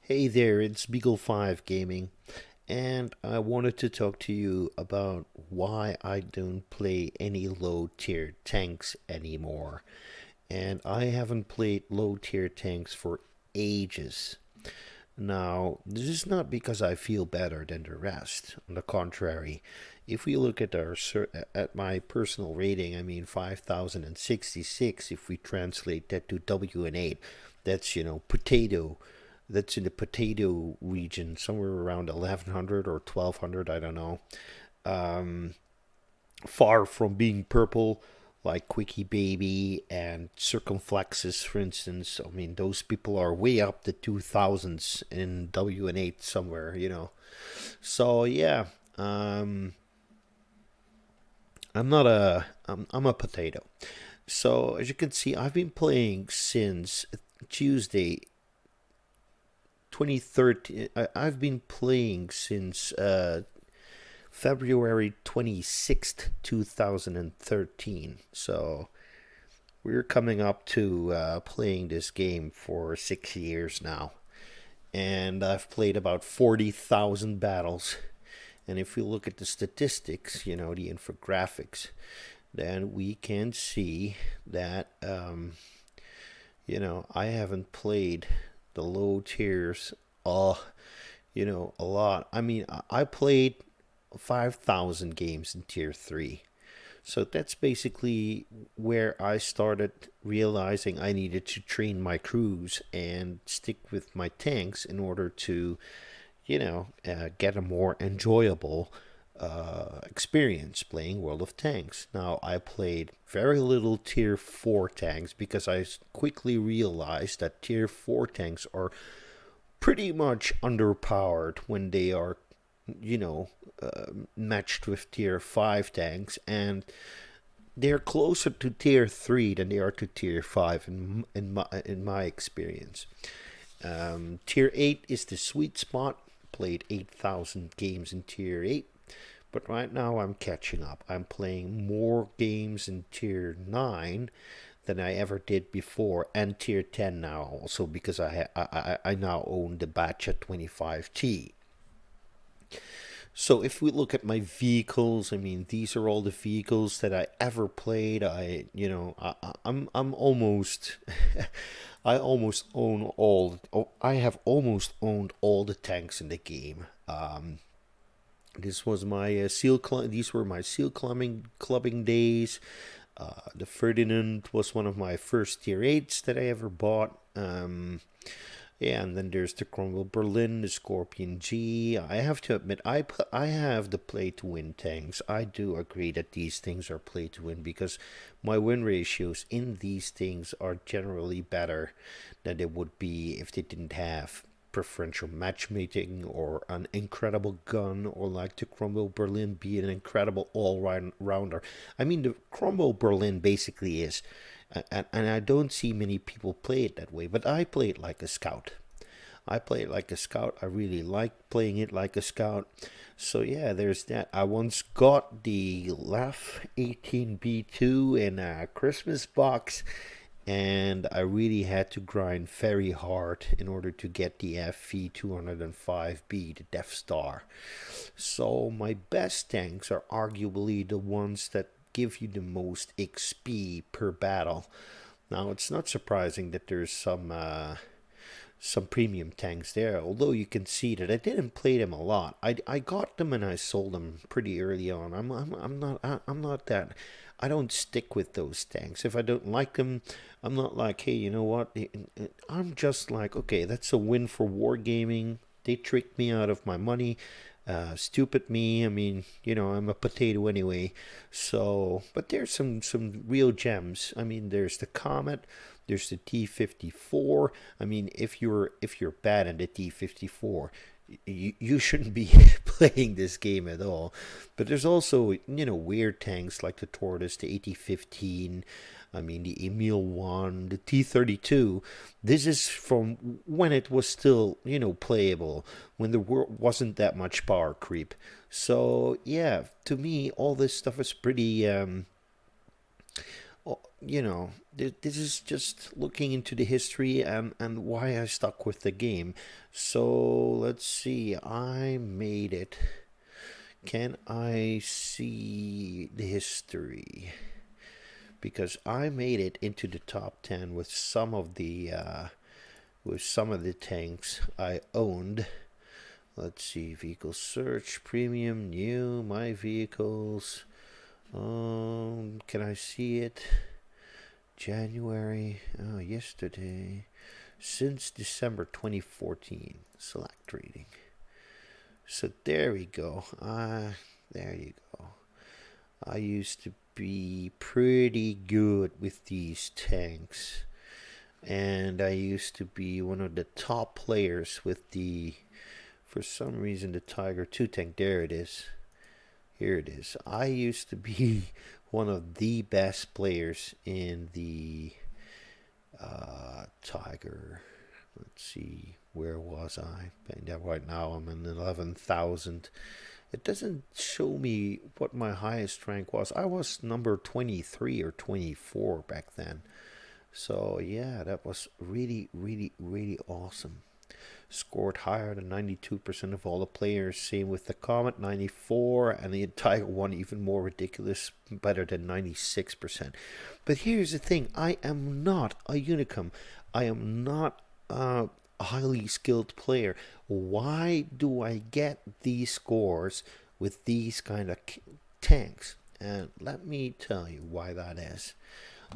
Hey there, it's Beagle5 Gaming, and I wanted to talk to you about why I don't play any low tier tanks anymore. And I haven't played low tier tanks for ages. Now, this is not because I feel better than the rest. On the contrary, if we look at at my personal rating, I mean 5066 if we translate that to WN8, that's potato. That's in the potato region, somewhere around 1100 or 1200, I don't know. Um, Far from being purple like Quickie Baby and Circumflexes, for instance. I mean, those people are way up the 2000s in WN8 somewhere. So yeah, um, I'm a potato. So as you can see, I've been playing since Tuesday 2013. I've been playing since February 26th, 2013. So we're coming up to playing this game for 6 years now. And I've played about 40,000 battles. And if we look at the statistics, the infographics, then we can see that, I haven't played the low tiers, a lot. I mean, I played 5,000 games in tier 3. So that's basically where I started realizing I needed to train my crews and stick with my tanks in order to, get a more enjoyable experience playing World of Tanks. Now, I played very little tier 4 tanks because I quickly realized that tier 4 tanks are pretty much underpowered when they are matched with tier 5 tanks, and they're closer to tier 3 than they are to tier 5 in my experience. Tier 8 is the sweet spot. Played 8,000 games in tier 8, but right now I'm catching up. I'm playing more games in tier 9 than I ever did before, and tier 10 now also, because I now own the Batcha 25T. So if we look at my vehicles, I mean, these are all the vehicles that I ever played. I'm almost, I almost own all. I have almost owned all the tanks in the game. This was my These were my seal clubbing days. The Ferdinand was one of my first tier 8s that I ever bought. Yeah, and then there's the Cromwell Berlin, the Scorpion G. I have to admit, I have the play to win tanks. I do agree that these things are play to win because my win ratios in these things are generally better than they would be if they didn't have preferential matchmaking or an incredible gun, or like the Cromwell Berlin be an incredible all-rounder. I mean, the Cromwell Berlin basically is, and I don't see many people play it that way, but I play it like a scout. I play it like a scout. I really like playing it like a scout. So yeah, there's that. I once got the LAF 18B2 in a Christmas box, and I really had to grind very hard in order to get the FV 205B, the Death Star. So my best tanks are arguably the ones that give you the most XP per battle. Now, it's not surprising that there's some premium tanks there, although you can see that I didn't play them a lot. I got them and I sold them pretty early on. I'm not that. I don't stick with those tanks. If I don't like them, I'm not like, hey, you know what? I'm just like, okay, that's a win for wargaming. They tricked me out of my money. Stupid me. I mean, I'm a potato anyway. So, but there's some real gems. I mean, there's the Comet. There's the T-54. I mean, if you're bad at the T-54, you shouldn't be playing this game at all. But there's also weird tanks like the Tortoise, the AT-15. I mean, the Emil 1, the T-32. This is from when it was still, playable, when there wasn't that much power creep. So, yeah, to me, all this stuff is pretty this is just looking into the history and why I stuck with the game. So let's see, I made it. Can I see the history? Because I made it into the top 10 with some of the tanks I owned. Let's see, vehicle search, premium, new, my vehicles. Can I see it? January, yesterday. Since December 2014. Select rating. So there we go. There you go. I used to be pretty good with these tanks. And I used to be one of the top players with for some reason, the Tiger 2 tank. There it is. Here it is. I used to be one of the best players in the Tiger. Let's see, where was I? Right now I'm in 11,000. It doesn't show me what my highest rank was. I was number 23 or 24 back then. So yeah, that was really, really, really awesome. Scored higher than 92% of all the players. Same with the Comet, 94, and the Tiger one even more ridiculous, better than 96%. But here's the thing: I am not a unicum. I am not a highly skilled player. Why do I get these scores with these kind of tanks? And let me tell you why that is.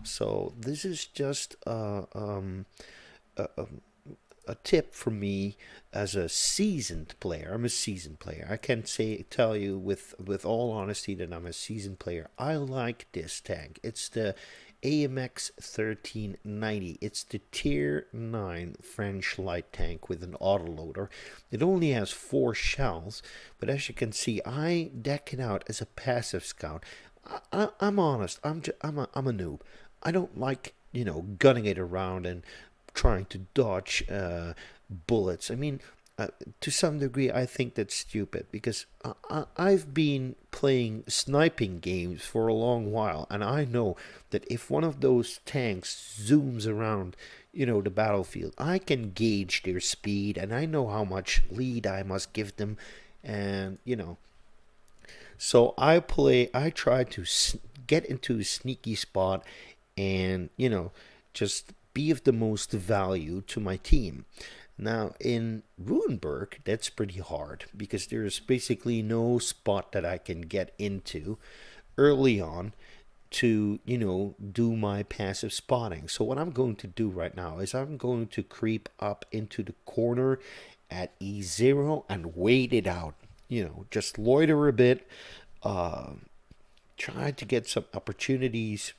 So this is just a tip for me as a seasoned player. I'm a seasoned player. I can tell you with all honesty that I'm a seasoned player. I like this tank. It's the AMX 1390. It's the tier 9 French light tank with an autoloader. It only has 4 shells, but as you can see, I deck it out as a passive scout. I'm honest. I'm a noob. I don't like gunning it around and trying to dodge bullets. I mean, to some degree, I think that's stupid because I've been playing sniping games for a long while, and I know that if one of those tanks zooms around, the battlefield, I can gauge their speed, and I know how much lead I must give them, and so I try to get into a sneaky spot and, just be of the most value to my team. Now, in Ruinberg, that's pretty hard because there's basically no spot that I can get into early on to, do my passive spotting. So what I'm going to do right now is I'm going to creep up into the corner at E0 and wait it out. Just loiter a bit, try to get some opportunities,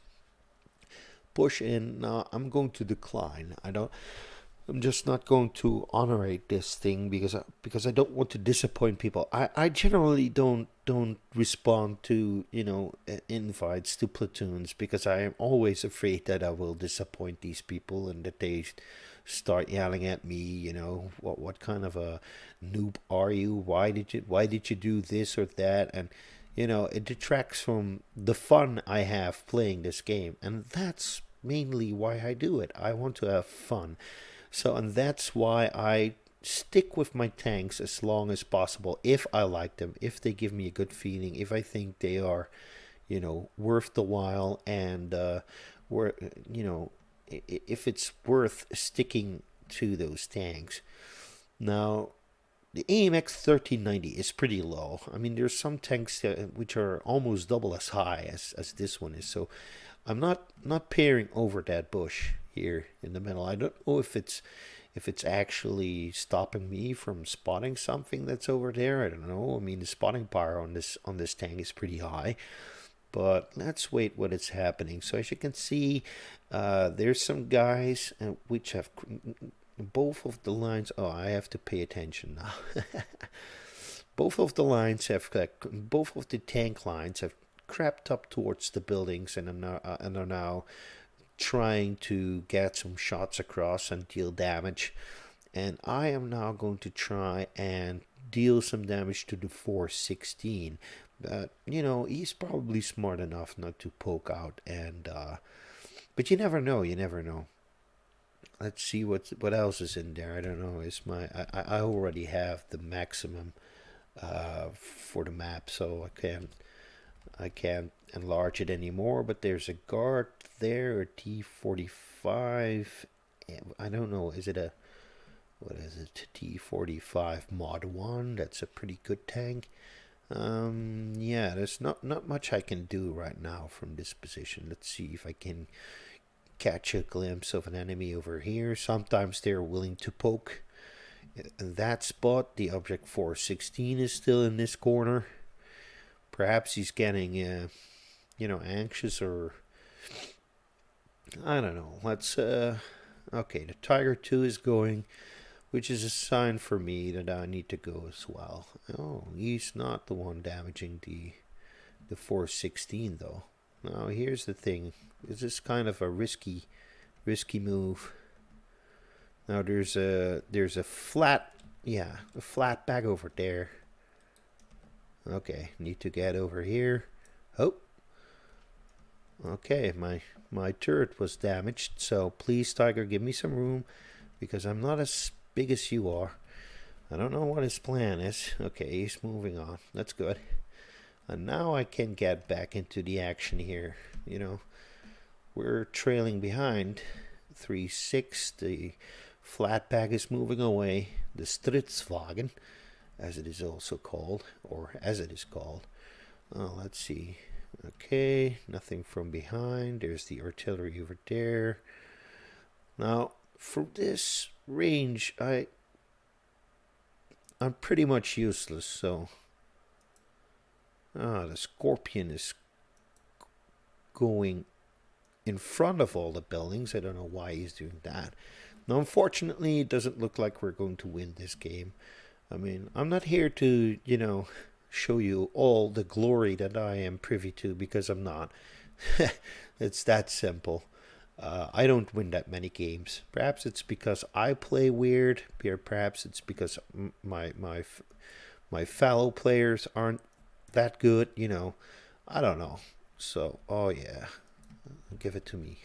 push in. Now I'm going to decline. I'm just not going to honorate this thing because I don't want to disappoint people. I generally don't respond to invites to platoons because I am always afraid that I will disappoint these people and that they start yelling at me. What kind of a noob are you? Why did you do this or that? And it detracts from the fun I have playing this game, and that's mainly why I do it. I want to have fun. So, and that's why I stick with my tanks as long as possible if I like them, if they give me a good feeling, if I think they are, worth the while, and if it's worth sticking to those tanks. Now, the AMX 1390 is pretty low. I mean, there's some tanks which are almost double as high as this one is. So I'm not peering over that bush here in the middle. I don't know if it's actually stopping me from spotting something that's over there. I don't know. I mean, the spotting power on this tank is pretty high. But let's wait what is happening. So as you can see, there's some guys which have both of the lines. Oh, I have to pay attention now. Both of the lines have, both of the tank lines have crept up towards the buildings and are now trying to get some shots across and deal damage. And I am now going to try and deal some damage to the 416. But he's probably smart enough not to poke out and But you never know. You never know. Let's see what else is in there. I don't know. It's my I already have the maximum for the map, so I can't enlarge it anymore. But there's a guard there, a T-45. I don't know. Is it a what is it? T-45 Mod 1. That's a pretty good tank. Yeah, there's not much I can do right now from this position. Let's see if I can catch a glimpse of an enemy over here. Sometimes they're willing to poke in that spot. The object 416 is still in this corner. Perhaps he's getting, anxious, or I don't know. Let's, okay, the Tiger 2 is going, which is a sign for me that I need to go as well. Oh, he's not the one damaging the 416 though. Now here's the thing. This is kind of a risky move. Now there's a flat bag over there. Okay, need to get over here. Oh. Okay, my turret was damaged, so please, Tiger, give me some room, because I'm not as big as you are. I don't know what his plan is. Okay, he's moving on. That's good. And now I can get back into the action here. We're trailing behind 3-6. The flat bag is moving away. The Stridswagen, as it is also called, or as it is called. Oh, let's see. Okay, nothing from behind. There's the artillery over there. Now, from this range, I'm pretty much useless, so... the Scorpion is going in front of all the buildings. I don't know why he's doing that. Now, unfortunately, it doesn't look like we're going to win this game. I mean, I'm not here to, show you all the glory that I am privy to, because I'm not. It's that simple. I don't win that many games. Perhaps it's because I play weird. Perhaps it's because my fellow players aren't that good. I don't know. So, oh yeah, give it to me.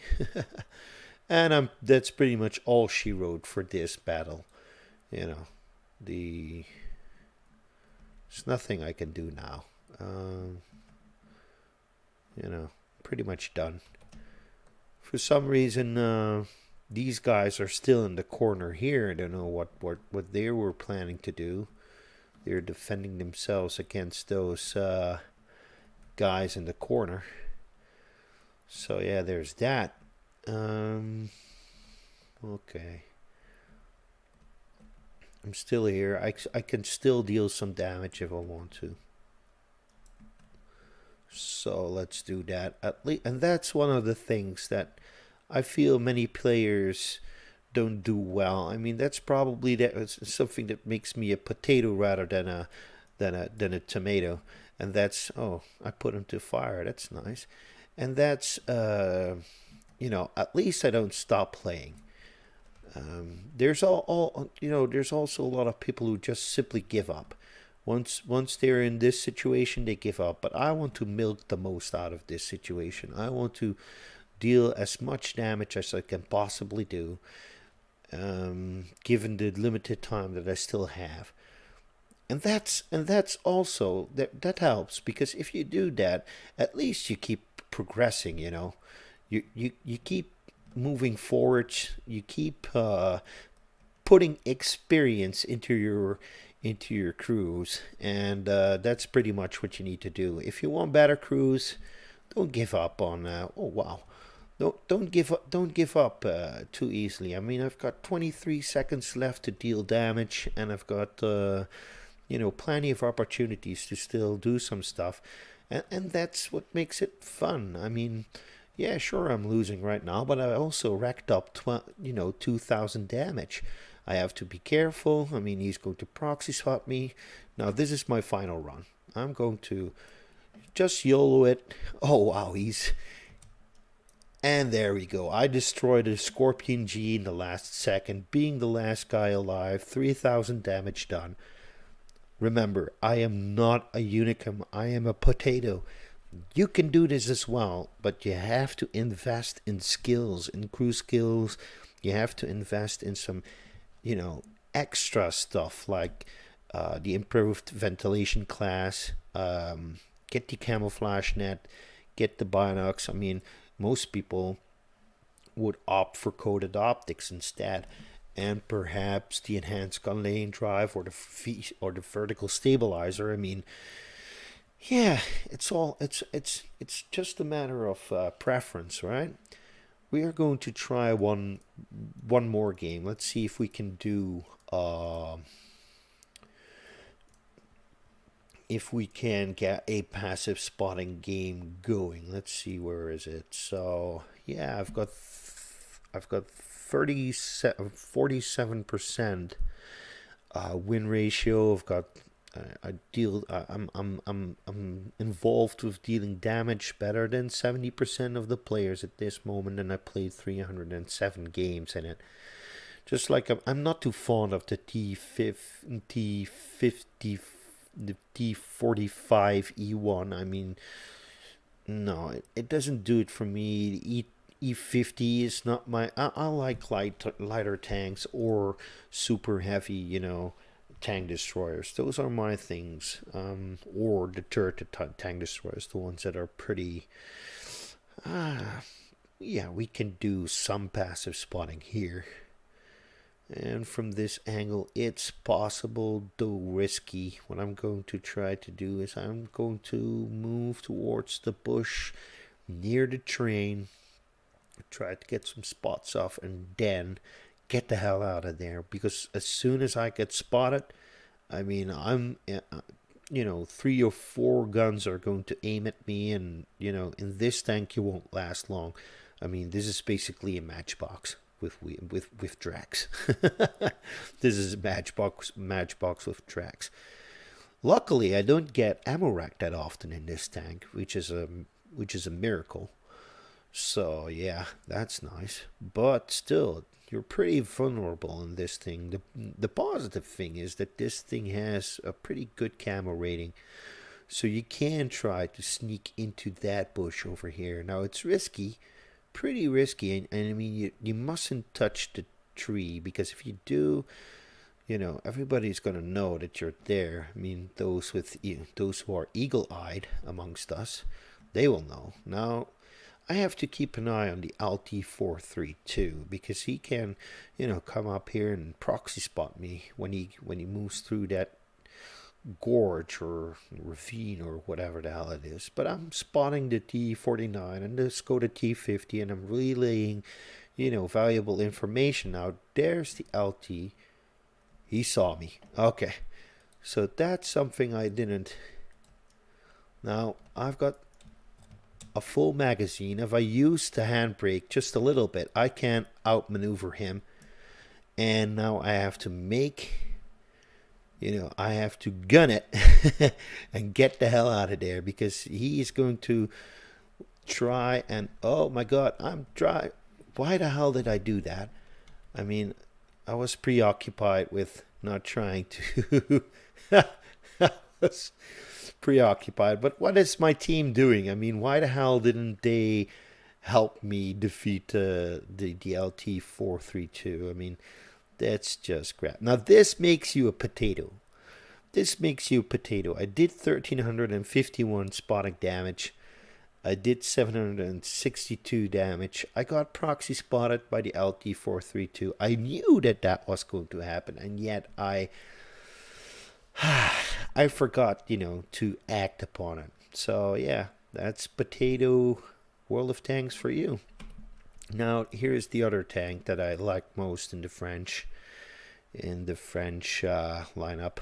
And that's pretty much all she wrote for this battle. There's nothing I can do now. Pretty much done. For some reason, these guys are still in the corner here. I don't know what they were planning to do. They're defending themselves against those guys in the corner. So yeah, there's that. Okay. I'm still here. I can still deal some damage if I want to. So let's do that. At least, and that's one of the things that I feel many players don't do well. I mean, that's probably something that makes me a potato rather than a tomato. And that's, oh, I put him to fire. That's nice. And that's at least I don't stop playing. There's there's also a lot of people who just simply give up. Once they're in this situation, they give up. But I want to milk the most out of this situation. I want to deal as much damage as I can possibly do, given the limited time that I still have. And that's also that helps, because if you do that, at least you keep progressing. You keep moving forward. You keep putting experience into your crews, and that's pretty much what you need to do. If you want better crews, don't give up on. Oh wow, don't give up too easily. I mean, I've got 23 seconds left to deal damage, and I've got plenty of opportunities to still do some stuff, and that's what makes it fun. I mean, yeah, sure, I'm losing right now, but I also racked up 2,000 damage. I have to be careful. I mean, he's going to proxy swap me. Now, this is my final run. I'm going to just YOLO it. Oh, wow, and there we go. I destroyed a Scorpion G in the last second, being the last guy alive. 3,000 damage done. Remember, I am not a unicum. I am a potato. You can do this as well, but you have to invest in skills, in crew skills. You have to invest in some, you know, extra stuff like the improved ventilation class, get the camouflage net, get the binocs. I mean, most people would opt for coated optics instead, and perhaps the enhanced gun lane drive or the vertical stabilizer. I mean, yeah, it's just a matter of preference, right? We are going to try one more game. Let's see if we can do if we can get a passive spotting game going. Let's see, where is it? So yeah, I've got 47% win ratio. I've got I deal I'm involved with dealing damage better than 70% of the players at this moment, and I played 307 games in it. Just like I'm not too fond of the T50, the T45 E1. I mean, no, it doesn't do it for me. E50 is not my. I like lighter tanks or super heavy, tank destroyers. Those are my things. Or the turret tank destroyers, the ones that are pretty. Yeah, we can do some passive spotting here. And from this angle, it's possible, though risky. What I'm going to try to do is I'm going to move towards the bush near the train, try to get some spots off, and then get the hell out of there. Because as soon as I get spotted, I mean, I'm, 3 or 4 guns are going to aim at me, and, in this tank, you won't last long. I mean, this is basically a matchbox with tracks. This is a matchbox with tracks. Luckily, I don't get ammo rack that often in this tank, which is a miracle. So yeah, that's nice. But still, you're pretty vulnerable in this thing. The positive thing is that this thing has a pretty good camo rating. So you can try to sneak into that bush over here. Now it's risky, pretty risky, and I mean you mustn't touch the tree, because if you do, everybody's gonna know that you're there. I mean, those who are eagle-eyed amongst us, they will know. Now I have to keep an eye on the LT432, because he can, come up here and proxy spot me when he moves through that gorge or ravine or whatever the hell it is. But I'm spotting the T49 and the Skoda T50, and I'm relaying, valuable information. Now there's the LT. He saw me. Okay, so that's something I didn't. Now I've got a full magazine. If I use the handbrake just a little bit, I can outmaneuver him. And now I have to I have to gun it and get the hell out of there, because he is going to try and, oh my god, I'm dry. Why the hell did I do that? I mean, I was preoccupied with not trying to. I was preoccupied. But what is my team doing? I mean, why the hell didn't they help me defeat the LT432? I mean, that's just crap. Now this makes you a potato. This makes you a potato. I did 1,351 spotting damage. I did 762 damage. I got proxy spotted by the LT432. I knew that was going to happen, and yet I forgot, to act upon it. So yeah, that's potato World of Tanks for you. Now here's the other tank that I like most in the French lineup,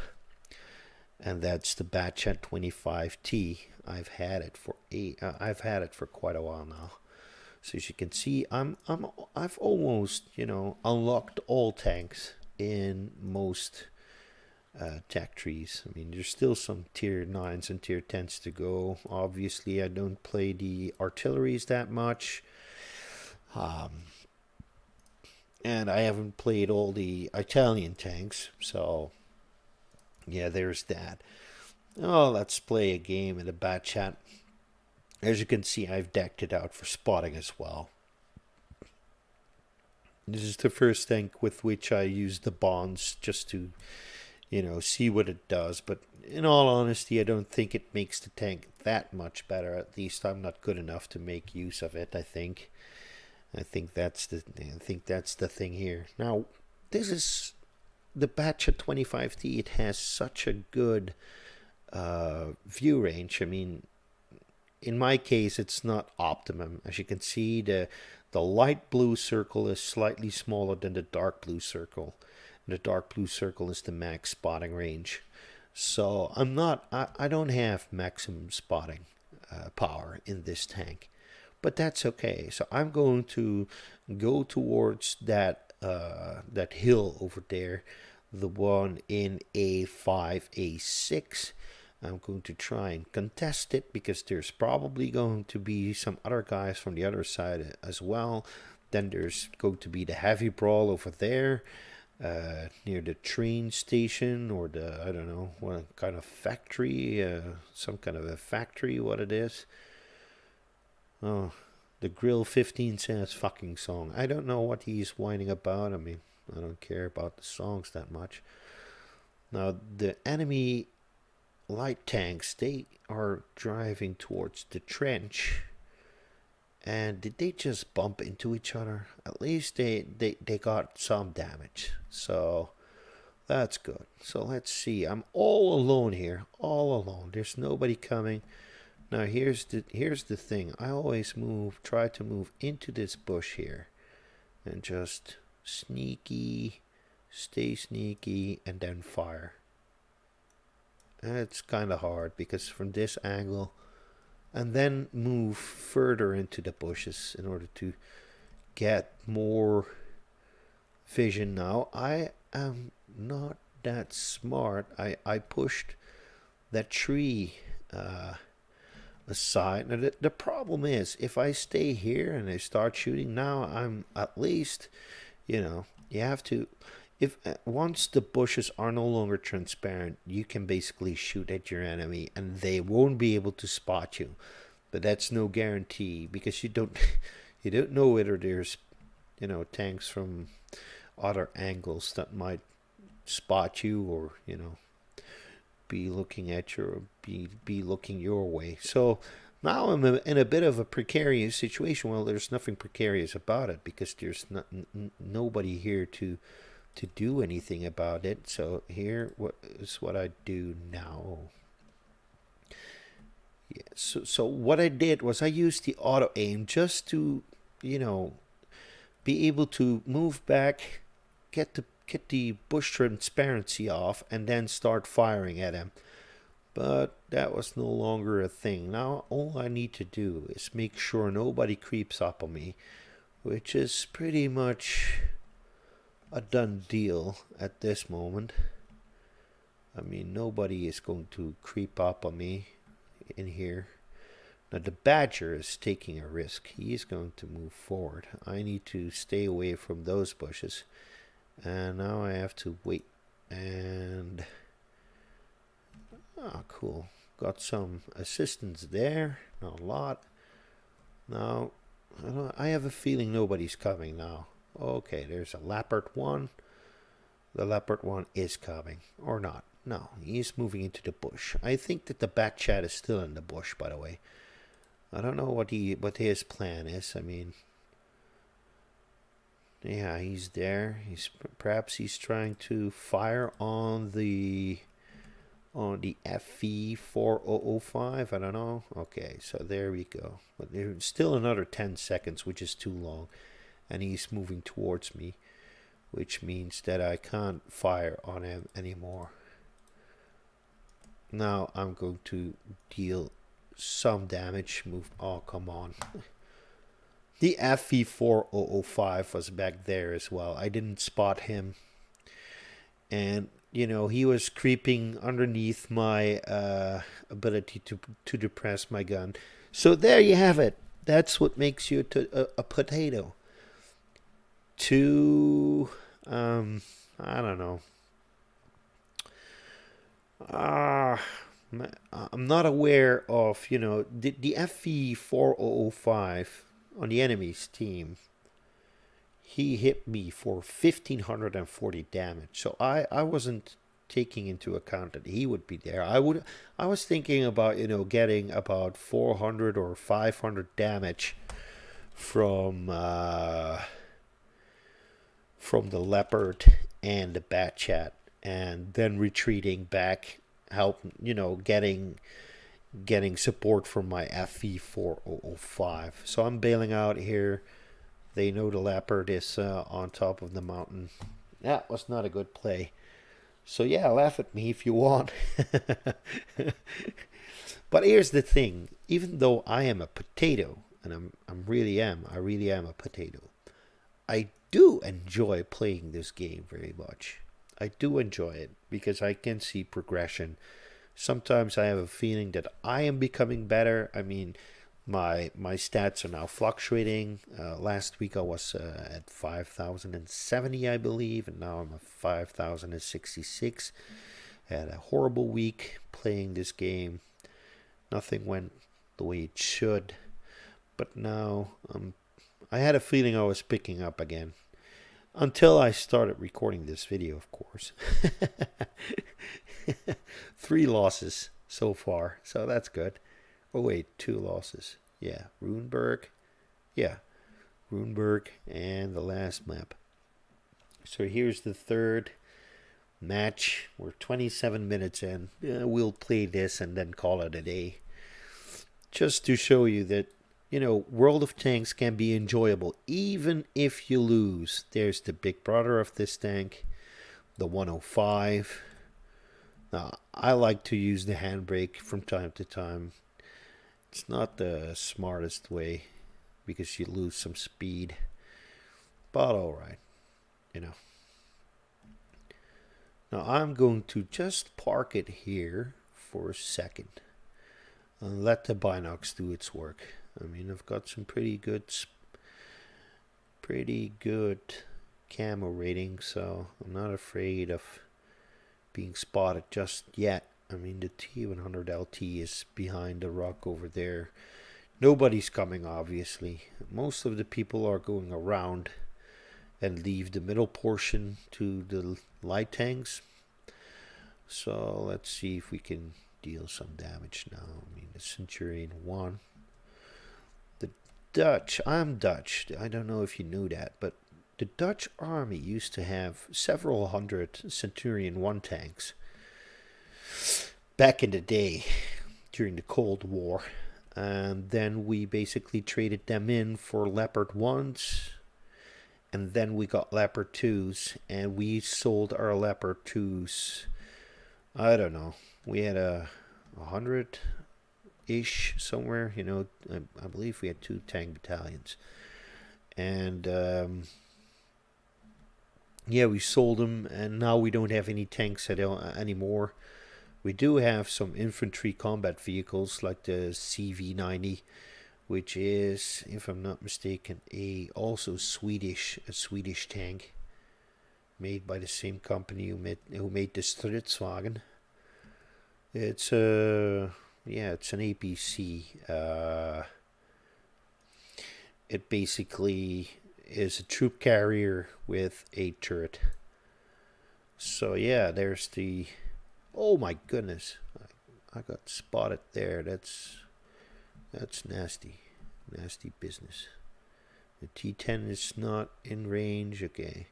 and that's the Batchat 25T. I've had it for quite a while now. So as you can see, I've almost unlocked all tanks in most tech trees. I mean, there's still some tier 9s and tier 10s to go. Obviously, I don't play the artilleries that much. And I haven't played all the Italian tanks, so yeah, there's that. Oh, let's play a game in the bat chat. As you can see, I've decked it out for spotting as well. This is the first tank with which I use the bonds just to, see what it does. But in all honesty, I don't think it makes the tank that much better. At least I'm not good enough to make use of it, I think. I think that's the thing here. Now, this is the batch at 25T. It has such a good view range. I mean, in my case, it's not optimum. As you can see, the light blue circle is slightly smaller than the dark blue circle. And the dark blue circle is the max spotting range. So I don't have maximum spotting power in this tank, but that's okay. So I'm going to go towards that hill over there, the one in A5, A6. I'm going to try and contest it because there's probably going to be some other guys from the other side as well. Then there's going to be the heavy brawl over there, near the train station, or I don't know, what kind of factory, some kind of a factory, what it is. Oh, the Grill 15 says fucking song. I don't know what he's whining about. I mean, I don't care about the songs that much. Now, the enemy light tanks, they are driving towards the trench. And did they just bump into each other? At least they got some damage. So that's good. So let's see. I'm all alone here. All alone. There's nobody coming. Now here's the thing. I always try to move into this bush here. And just sneaky, stay sneaky, and then fire. And it's kind of hard because from this angle, and then move further into the bushes in order to get more vision. Now I am not that smart. I pushed that tree aside. Now the problem is, if I stay here and I start shooting now, I'm at least, you have to, if once the bushes are no longer transparent, you can basically shoot at your enemy and they won't be able to spot you. But that's no guarantee because you don't you don't know whether there's tanks from other angles that might spot you, or be looking at your be looking your way. So now I'm in a bit of a precarious situation. Well, there's nothing precarious about it because there's nobody here to do anything about it. So here is what I do now. Yeah, so what I did was I used the auto aim just to, be able to move back, get the bush transparency off, and then start firing at him. But that was no longer a thing. Now all I need to do is make sure nobody creeps up on me, which is pretty much a done deal at this moment. I mean, nobody is going to creep up on me in here. Now the badger is taking a risk. He is going to move forward. I need to stay away from those bushes. And now I have to wait. And cool. Got some assistance there. Not a lot. Now I have a feeling nobody's coming now. Okay, there's a leopard one. The leopard one is coming. Or not. No, he's moving into the bush. I think that the bat chat is still in the bush, by the way. I don't know what his plan is. I mean, yeah, he's there. Perhaps he's trying to fire on the FE 4005. I don't know. Okay, so there we go. But there's still another 10 seconds, which is too long, and he's moving towards me, which means that I can't fire on him anymore. Now I'm going to deal some damage. Move. Oh, come on. The FE4005 was back there as well. I didn't spot him. And, he was creeping underneath my ability to depress my gun. So there you have it. That's what makes you a potato. I don't know. I'm not aware of, the FV4005 on the enemy's team. He hit me for 1540 damage. So I wasn't taking into account that he would be there. I was thinking about, getting about 400 or 500 damage from the leopard and the bat chat, and then retreating back, help, getting support from my FV4005. So I'm bailing out here. They know the leopard is on top of the mountain. That was not a good play. So yeah, laugh at me if you want. But here's the thing: even though I am a potato, and I really am a potato, I do enjoy playing this game very much. I do enjoy it because I can see progression. Sometimes I have a feeling that I am becoming better. I mean, my stats are now fluctuating. Last week I was at 5,070, I believe, and now I'm at 5,066. I had a horrible week playing this game. Nothing went the way it should, but now I had a feeling I was picking up again. Until I started recording this video, of course. 3 losses so far, so that's good. Oh wait, 2 losses. Yeah, Runeberg. Yeah, Runeberg and the last map. So here's the third match. We're 27 minutes in. We'll play this and then call it a day. Just to show you that, World of Tanks can be enjoyable even if you lose. There's the big brother of this tank, the 105. Now, I like to use the handbrake from time to time. It's not the smartest way because you lose some speed, but alright, Now I'm going to just park it here for a second and let the binocs do its work. I mean, I've got some pretty good camo rating, so I'm not afraid of being spotted just yet. I mean, the T100LT is behind the rock over there. Nobody's coming, obviously. Most of the people are going around and leave the middle portion to the light tanks. So let's see if we can deal some damage now. I mean, the Centurion won. The Dutch, I'm Dutch. I don't know if you knew that, but the Dutch army used to have several hundred Centurion 1 tanks back in the day during the Cold War. And then we basically traded them in for Leopard 1s. And then we got Leopard 2s. And we sold our Leopard 2s. I don't know. We had 100-ish somewhere. I believe we had 2 tank battalions. And yeah, we sold them. And now we don't have any tanks anymore. We do have some infantry combat vehicles like the CV90, which is, if I'm not mistaken, a Swedish tank made by the same company who made the Stridswagen. It's it's an APC. It basically is a troop carrier with a turret. So yeah, there's the. Oh my goodness, I got spotted there. That's nasty business. The T10 is not in range. Okay.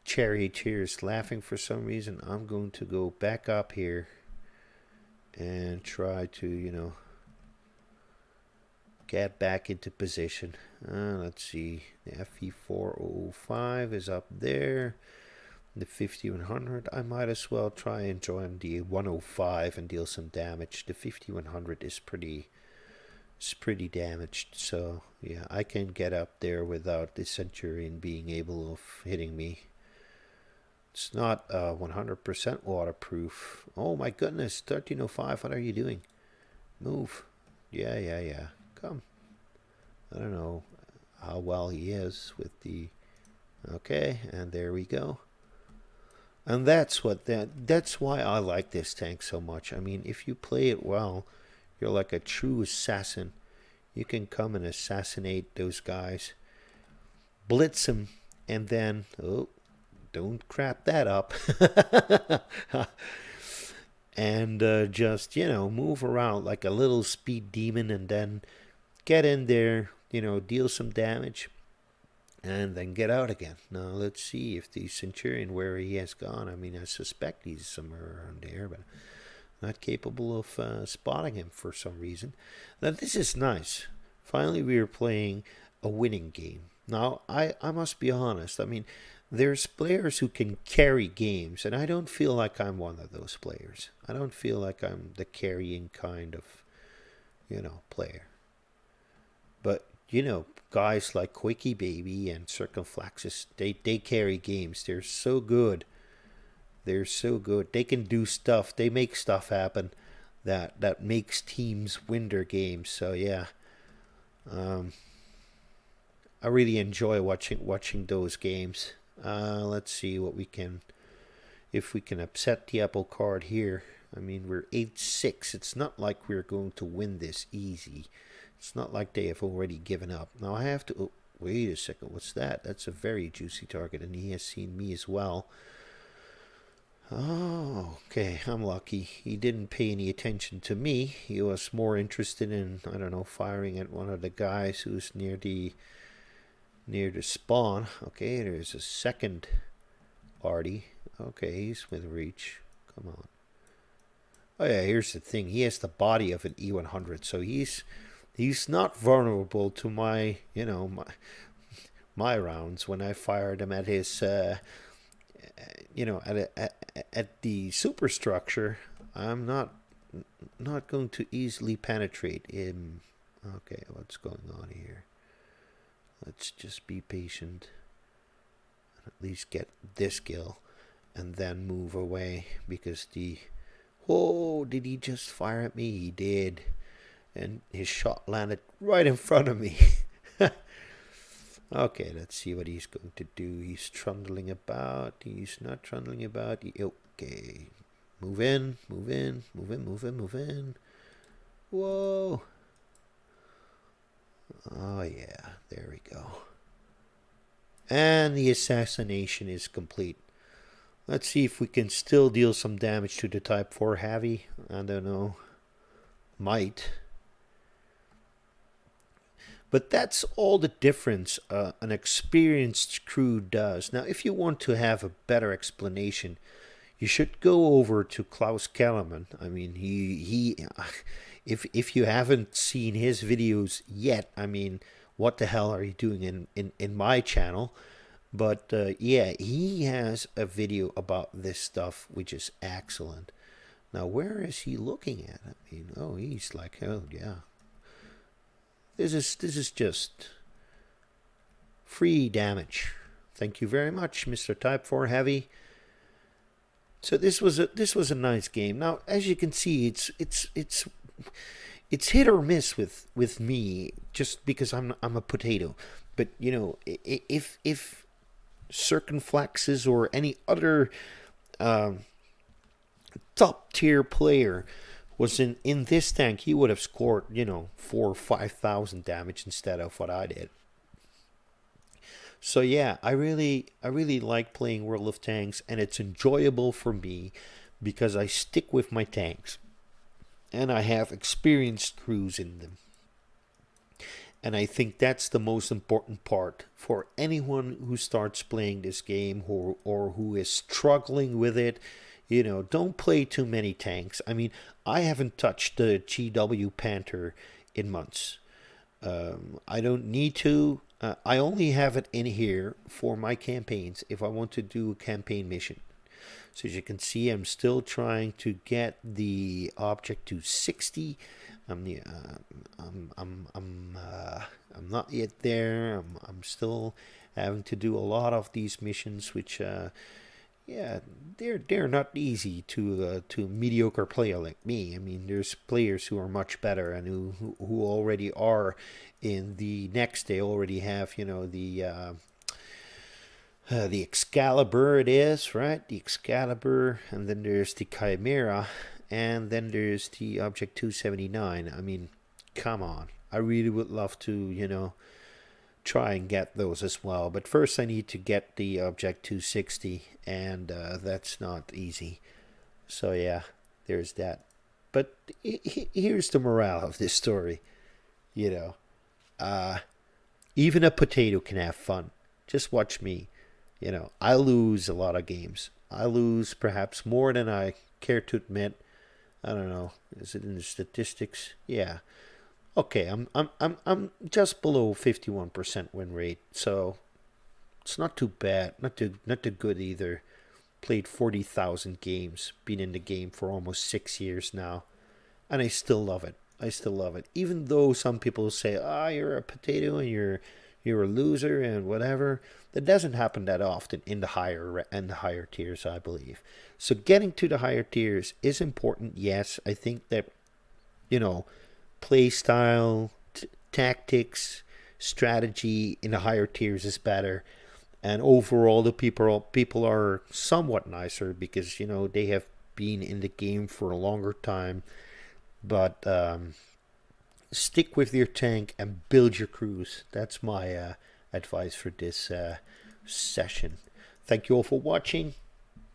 Charioteer is laughing for some reason. I'm going to go back up here and try to, get back into position. Let's see. The FE405 is up there. The 5100, I might as well try and join the 105 and deal some damage. The 5100 is pretty damaged, so yeah, I can get up there without the Centurion being able of hitting me. It's not 100% waterproof. Oh my goodness, 1305, what are you doing? Move. Yeah. Come. I don't know how well he is with the. Okay, and there we go. And that's why I like this tank so much. I mean, if you play it well, you're like a true assassin. You can come and assassinate those guys, blitz them, and then, oh, don't crap that up. And just, move around like a little speed demon, and then get in there, deal some damage, and then get out again. Now let's see if the Centurion, where he has gone. I mean, I suspect he's somewhere around there, but not capable of spotting him for some reason. Now this is nice. Finally, we are playing a winning game. Now, I must be honest. I mean, there's players who can carry games, and I don't feel like I'm one of those players. I don't feel like I'm the carrying kind of, player. But, guys like Quickie Baby and Circumflexus, they carry games. They're so good. They're so good. They can do stuff. They make stuff happen that makes teams win their games. So yeah, I really enjoy watching those games. Let's see what we can, if we can upset the apple card here. I mean, we're 8-6. It's not like we're going to win this easy. It's not like they have already given up. Now I have to. Oh, wait a second. What's that? That's a very juicy target, and he has seen me as well. Oh, okay. I'm lucky. He didn't pay any attention to me. He was more interested in, I don't know, firing at one of the guys who's near the spawn. Okay, there's a second Artie. Okay, he's with reach. Come on. Oh yeah, here's the thing. He has the body of an E100, so he's not vulnerable to my, my rounds when I fired him at his at the superstructure. I'm not going to easily penetrate him. Okay, what's going on here? Let's just be patient and at least get this kill and then move away, because did he just fire at me? He did, and his shot landed right in front of me. Okay, let's see what he's going to do. He's trundling about. He's not trundling about. Okay. Move in, move in, move in, move in, move in. Whoa. Oh, yeah. There we go. And the assassination is complete. Let's see if we can still deal some damage to the Type 4 Heavy. I don't know. Might. But that's all the difference an experienced crew does. Now, if you want to have a better explanation, you should go over to Klaus Kellerman. I mean, if you haven't seen his videos yet, I mean, what the hell are you doing in my channel? But yeah, he has a video about this stuff, which is excellent. Now, where is he looking at? I mean, oh, he's like, oh, yeah. This is just free damage. Thank you very much, Mr. Type 4 Heavy. So this was a nice game. Now, as you can see, it's hit or miss with me, just because I'm a potato. But if Circumflexes or any other top tier player was in this tank, he would have scored 4,000 or 5,000 damage instead of what I did. So yeah, I really like playing World of Tanks, and it's enjoyable for me because I stick with my tanks and I have experienced crews in them. And I think that's the most important part for anyone who starts playing this game or who is struggling with it. Don't play too many tanks. I mean, I haven't touched the GW Panther in months. I don't need to. I only have it in here for my campaigns if I want to do a campaign mission. So as you can see, I'm still trying to get the object to 60. I'm not yet there. I'm still having to do a lot of these missions, which yeah, they're not easy to mediocre player like me. I mean, there's players who are much better and who already are in the next. They already have the The Excalibur, it is, right? The Excalibur, and then there's the Chimera, and then there's the Object 279. I mean, come on. I really would love to, try and get those as well. But first, I need to get the Object 260, and that's not easy. So, yeah, there's that. But here's the morale of this story. You know, uh, even a potato can have fun. Just watch me. I lose a lot of games. I lose perhaps more than I care to admit. I don't know. Is it in the statistics? Yeah. Okay, I'm just below 51% win rate, so it's not too bad, not too good either. Played 40,000 games, been in the game for almost 6 years now, and I still love it. I still love it, even though some people say, "Ah, you're a potato and you're a loser and whatever." That doesn't happen that often in the higher tiers, I believe. So getting to the higher tiers is important. Yes, I think that you know play style, tactics, strategy in the higher tiers is better. And overall, the people are somewhat nicer because they have been in the game for a longer time. But stick with your tank and build your crews. That's my advice for this session. Thank you all for watching.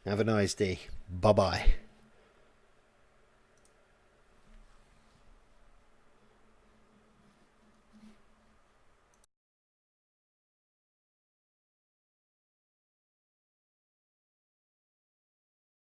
Have a nice day. Bye bye.